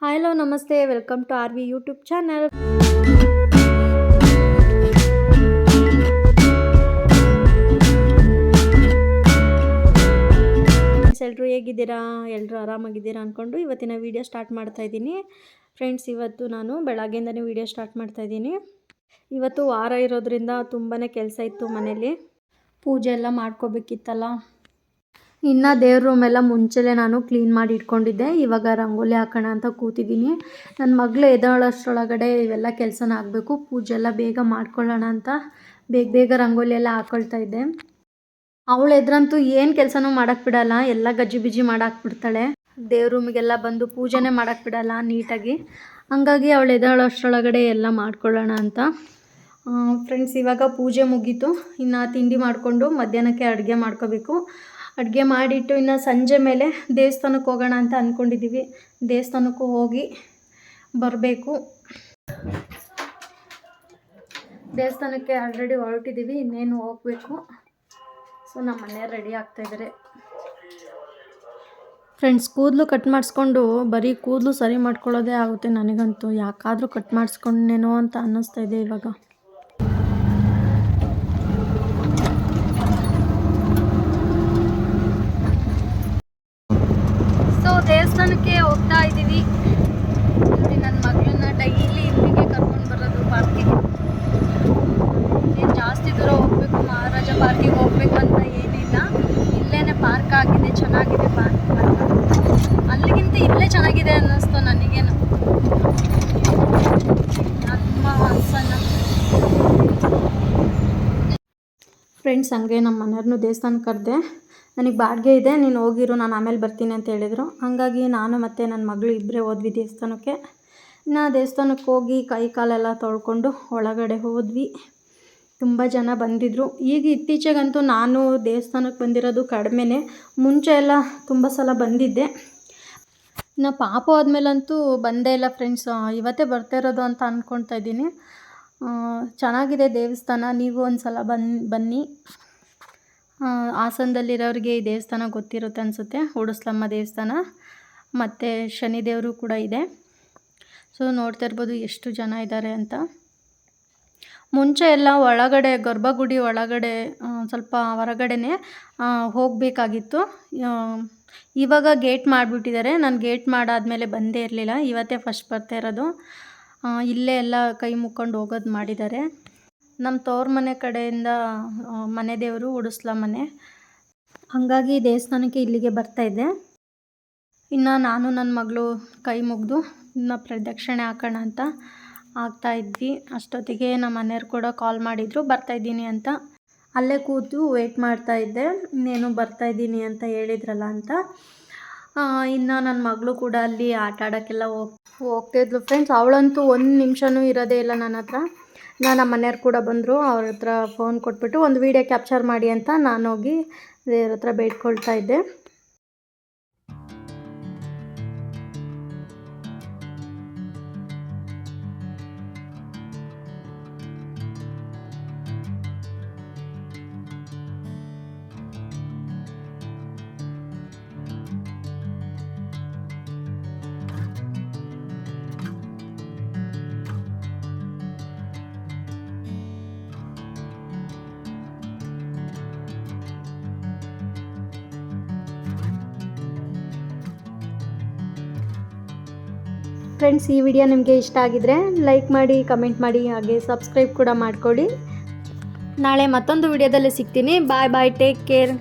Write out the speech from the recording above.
Hello ನಮಸ್ತೆ, welcome to R V YouTube channel. ಎಲ್ಲರೂ ಹೇಗಿದ್ದೀರಾ? ಎಲ್ಲರೂ ಆರಾಮಾಗಿದ್ದೀರಾ ಅಂದ್ಕೊಂಡು ಇವತ್ತಿನ ವೀಡಿಯೋ ಸ್ಟಾರ್ಟ್ ಮಾಡ್ತಾ ಇದ್ದೀನಿ. ಫ್ರೆಂಡ್ಸ್, ಇವತ್ತು ನಾನು ಬೆಳಗ್ಗೆಯಿಂದನೇ ವೀಡಿಯೋ ಸ್ಟಾರ್ಟ್ ಮಾಡ್ತಾ ಇದ್ದೀನಿ. ಇವತ್ತು ವಾರ ಇರೋದ್ರಿಂದ ತುಂಬಾ ಕೆಲಸ ಇತ್ತು ಮನೇಲಿ. ಪೂಜೆ ಎಲ್ಲ ಮಾಡ್ಕೋಬೇಕಿತ್ತಲ್ಲ. ಇನ್ನು ದೇವ್ರ ರೂಮೆಲ್ಲ ಮುಂಚೆಲೇ ನಾನು ಕ್ಲೀನ್ ಮಾಡಿ ಇಟ್ಕೊಂಡಿದ್ದೆ. ಇವಾಗ ರಂಗೋಲಿ ಹಾಕೋಣ ಅಂತ ಕೂತಿದ್ದೀನಿ. ನನ್ನ ಮಗಳು ಎದ್ದೇಳೋಷ್ಟರೊಳಗಡೆ ಇವೆಲ್ಲ ಕೆಲಸನ ಆಗಬೇಕು. ಪೂಜೆ ಎಲ್ಲ ಬೇಗ ಮಾಡ್ಕೊಳ್ಳೋಣ ಅಂತ ಬೇಗ ರಂಗೋಲಿ ಎಲ್ಲ ಹಾಕ್ಕೊಳ್ತಾ ಇದ್ದೆ. ಅವಳು ಎದ್ರಂತೂ ಏನು ಕೆಲಸನೂ ಮಾಡೋಕ್ಕೆ ಬಿಡಲ್ಲ, ಎಲ್ಲ ಗಜ್ಜಿ ಬಿಜಿ ಮಾಡಾಕ್ಬಿಡ್ತಾಳೆ. ದೇವ್ರ ರೂಮಿಗೆಲ್ಲ ಬಂದು ಪೂಜೆನೇ ಮಾಡೋಕ್ಕೆ ಬಿಡಲ್ಲ ನೀಟಾಗಿ. ಹಂಗಾಗಿ ಅವಳು ಎದ್ದೇಳೋಷ್ಟರೊಳಗಡೆ ಎಲ್ಲ ಮಾಡ್ಕೊಳ್ಳೋಣ ಅಂತ. ಫ್ರೆಂಡ್ಸ್, ಇವಾಗ ಪೂಜೆ ಮುಗೀತು. ಇನ್ನು ತಿಂಡಿ ಮಾಡಿಕೊಂಡು ಮಧ್ಯಾಹ್ನಕ್ಕೆ ಅಡುಗೆ ಮಾಡ್ಕೋಬೇಕು. ಅಡುಗೆ ಮಾಡಿಟ್ಟು ಇನ್ನು ಸಂಜೆ ಮೇಲೆ ದೇವಸ್ಥಾನಕ್ಕೆ ಹೋಗೋಣ ಅಂತ ಅಂದ್ಕೊಂಡಿದ್ದೀವಿ. ದೇವಸ್ಥಾನಕ್ಕೂ ಹೋಗಿ ಬರಬೇಕು. ದೇವಸ್ಥಾನಕ್ಕೆ ಆಲ್ರೆಡಿ ಹೊರಟಿದ್ದೀವಿ, ಇನ್ನೇನು ಹೋಗಬೇಕು. ಸೊ ನಮ್ಮ ಮನೆಯವ್ರು ರೆಡಿ ಆಗ್ತಾಯಿದ್ದಾರೆ. ಫ್ರೆಂಡ್ಸ್, ಕೂದಲು ಕಟ್ ಮಾಡಿಸ್ಕೊಂಡು ಬರೀ ಕೂದಲು ಸರಿ ಮಾಡ್ಕೊಳ್ಳೋದೇ ಆಗುತ್ತೆ ನನಗಂತೂ. ಯಾಕಾದರೂ ಕಟ್ ಮಾಡಿಸ್ಕೊಂಡೇನೋ ಅಂತ ಅನ್ನಿಸ್ತಾ ಇದೆ ಇವಾಗ. ಸೊ ದೇವಸ್ಥಾನಕ್ಕೆ ಹೋಗ್ತಾ ಇದ್ದೀವಿ. ನನ್ನ ಮಗಳನ್ನ ಡೈಲಿ ಇಲ್ಲಿಗೆ ಕರ್ಕೊಂಡು ಬರೋದು ಪಾರ್ಕಿಗೆ. ಏನು ಜಾಸ್ತಿ ದೂರ ಹೋಗಬೇಕು, ಮಹಾರಾಜ ಪಾರ್ಕಿಗೆ ಹೋಗ್ಬೇಕು ಅಂತ ಏನಿಲ್ಲ. ಇಲ್ಲೇ ಪಾರ್ಕ್ ಆಗಿದೆ, ಚೆನ್ನಾಗಿದೆ ಪಾರ್ಕ್. ಅಲ್ಲಿಗಿಂತ ಇಲ್ಲೇ ಚೆನ್ನಾಗಿದೆ ಅನ್ನಿಸ್ತು ನನಗೇನು. ನಮ್ಮ ಹಾಸನ ಫ್ರೆಂಡ್ಸ್, ಹಂಗೆ ನಮ್ಮ ಮನೆಯವ್ರನ್ನೂ ದೇವಸ್ಥಾನಕ್ಕೆ ಕರೆದೆ. ನನಗೆ ಬಾಡಿಗೆ ಇದೆ, ನೀನು ಹೋಗಿರು, ನಾನು ಆಮೇಲೆ ಬರ್ತೀನಿ ಅಂತ ಹೇಳಿದರು. ಹಾಗಾಗಿ ನಾನು ಮತ್ತು ನನ್ನ ಮಗಳು ಇಬ್ಬರೇ ಹೋದ್ವಿ ದೇವಸ್ಥಾನಕ್ಕೆ. ಇನ್ನು ದೇವಸ್ಥಾನಕ್ಕೆ ಹೋಗಿ ಕೈ ಕಾಲೆಲ್ಲ ತೊಳ್ಕೊಂಡು ಒಳಗಡೆ ಹೋದ್ವಿ. ತುಂಬ ಜನ ಬಂದಿದ್ದರು. ಈಗ ಇತ್ತೀಚೆಗಂತೂ ನಾನು ದೇವಸ್ಥಾನಕ್ಕೆ ಬಂದಿರೋದು ಕಡಿಮೆನೇ. ಮುಂಚೆ ಎಲ್ಲ ತುಂಬ ಸಲ ಬಂದಿದ್ದೆ. ಇನ್ನು ಪಾಪು ಆದಮೇಲಂತೂ ಬಂದೇ ಇಲ್ಲ ಫ್ರೆಂಡ್ಸ್. ಇವತ್ತೇ ಬರ್ತಾ ಇರೋದು ಅಂತ ಅಂದ್ಕೊಳ್ತಾ ಇದ್ದೀನಿ. ಚೆನ್ನಾಗಿದೆ ದೇವಸ್ಥಾನ, ನೀವು ಒಂದು ಸಲ ಬನ್ನಿ. ಹಾಸನದಲ್ಲಿರೋರಿಗೆ ಈ ದೇವಸ್ಥಾನ ಗೊತ್ತಿರುತ್ತೆ ಅನಿಸುತ್ತೆ. ಉಡುಸ್ಲಮ್ಮ ದೇವಸ್ಥಾನ ಮತ್ತು ಶನಿದೇವರು ಕೂಡ ಇದೆ. ಸೊ ನೋಡ್ತಾ ಇರ್ಬೋದು ಎಷ್ಟು ಜನ ಇದ್ದಾರೆ ಅಂತ. ಮುಂಚೆ ಎಲ್ಲ ಒಳಗಡೆ ಗರ್ಭಗುಡಿ ಒಳಗಡೆ ಸ್ವಲ್ಪ ಹೊರಗಡೆನೇ ಹೋಗಬೇಕಾಗಿತ್ತು. ಇವಾಗ ಗೇಟ್ ಮಾಡಿಬಿಟ್ಟಿದ್ದಾರೆ. ನಾನು ಗೇಟ್ ಮಾಡಾದಮೇಲೆ ಬಂದೇ ಇರಲಿಲ್ಲ, ಇವತ್ತೇ ಫಸ್ಟ್ ಬರ್ತಾ ಇರೋದು. ಇಲ್ಲೇ ಎಲ್ಲ ಕೈ ಮುಕ್ಕೊಂಡು ಹೋಗೋದು ಮಾಡಿದ್ದಾರೆ. ನಮ್ಮ ತವ್ರ ಮನೆ ಕಡೆಯಿಂದ ಮನೆ ದೇವರು ಉಡುಸ್ಲಮ್ಮನೆ. ಹಾಗಾಗಿ ದೇವಸ್ಥಾನಕ್ಕೆ ಇಲ್ಲಿಗೆ ಬರ್ತಾಯಿದ್ದೆ. ಇನ್ನು ನಾನು ನನ್ನ ಮಗಳು ಕೈ ಮುಗಿದು ಇನ್ನು ಪ್ರದಕ್ಷಿಣೆ ಹಾಕೋಣ ಅಂತ ಆಗ್ತಾಯಿದ್ವಿ. ಅಷ್ಟೊತ್ತಿಗೆ ನಮ್ಮ ಮನೆಯವ್ರು ಕೂಡ ಕಾಲ್ ಮಾಡಿದರು ಬರ್ತಾಯಿದ್ದೀನಿ ಅಂತ. ಅಲ್ಲೇ ಕೂತು ವೆಯ್ಟ್ ಮಾಡ್ತಾಯಿದ್ದೆ, ಇನ್ನೇನು ಬರ್ತಾಯಿದ್ದೀನಿ ಅಂತ ಹೇಳಿದ್ರಲ್ಲ ಅಂತ. ಇನ್ನು ನನ್ನ ಮಗಳು ಕೂಡ ಅಲ್ಲಿ ಆಟ ಆಡೋಕ್ಕೆಲ್ಲ ಹೋಗ್ತಾಯಿದ್ಲು ಫ್ರೆಂಡ್ಸ್. ಅವಳಂತೂ ಒಂದು ನಿಮಿಷವೂ ಇರೋದೇ ಇಲ್ಲ ನನ್ನ ಹತ್ರ. ನಮ್ಮ ಮನೆಯವ್ರು ಕೂಡ ಬಂದರು. ಅವ್ರ ಹತ್ರ ಫೋನ್ ಕೊಟ್ಬಿಟ್ಟು ಒಂದು ವೀಡಿಯೋ ಕ್ಯಾಪ್ಚರ್ ಮಾಡಿ ಅಂತ ನಾನು ಹೋಗಿ ದೇವ್ರ ಹತ್ರ ಬೇಡ್ಕೊಳ್ತಾ ಇದ್ದೆ. ಫ್ರೆಂಡ್ಸ್, ಈ ವಿಡಿಯೋ ನಿಮಗೆ ಇಷ್ಟ ಆಗಿದ್ರೆ ಲೈಕ್ ಮಾಡಿ, ಕಮೆಂಟ್ ಮಾಡಿ, ಹಾಗೆ ಸಬ್ಸ್ಕ್ರೈಬ್ ಕೂಡ ಮಾಡ್ಕೊಳ್ಳಿ. ನಾಳೆ ಮತ್ತೊಂದು ವಿಡಿಯೋದಲ್ಲಿ ಸಿಗ್ತೀನಿ. ಬಾಯ್ ಬಾಯ್, ಟೇಕ್ ಕೇರ್.